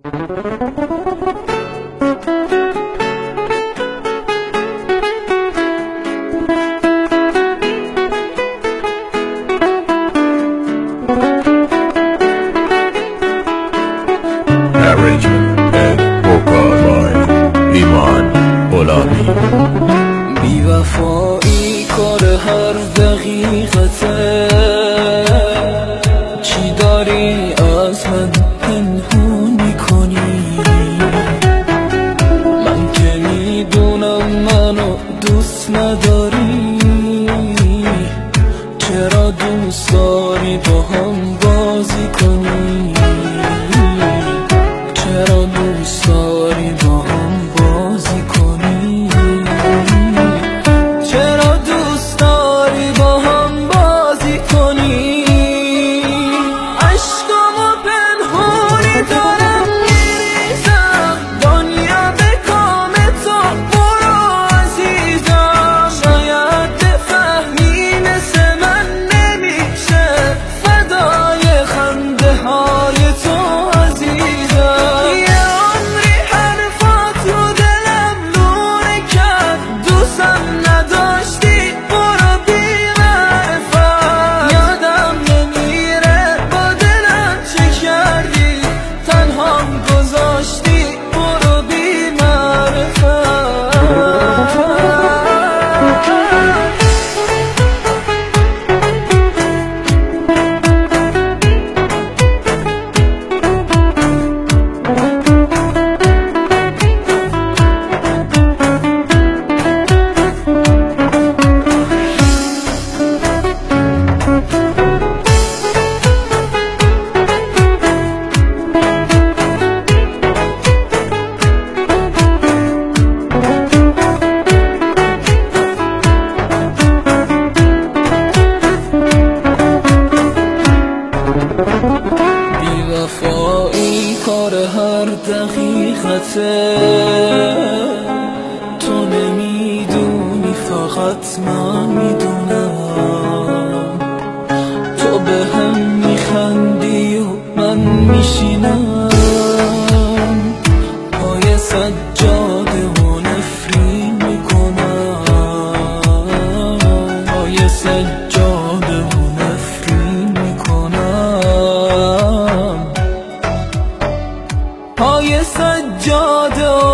Arrangement and vocal by ایمان غلامی. بی وفایی کار هر دقیقته، چی داری از من پنهون میکنی؟ من که میدونم منو دوست نداری، چرا دوست داری با هم بازی کنی؟ چرا دوست داری با هم بازی کنی؟ چرا دوست داری با هم بازی کنی؟ عشقامو پنهونی دارم میریزم، دنیا به کام تو برو عزیزم. شاید بفهمی مثل من نمیشه فدای خنده های تو عزیزم. یه عمری حرفات رو دلم لونه کرد، دوستم نداشتی برو بی معرفت. یادم نمیره با دلم چه کردی، تنهام گذاشتی برو بی معرفت. بی وفایی کار هر دقیقته، تو نمیدونی فقط من میدونم. تو به هم میخندی و من میشینم پای سجاده و نفرین میکنم، پای سجاده و نفرین میکنم، پای سجاده و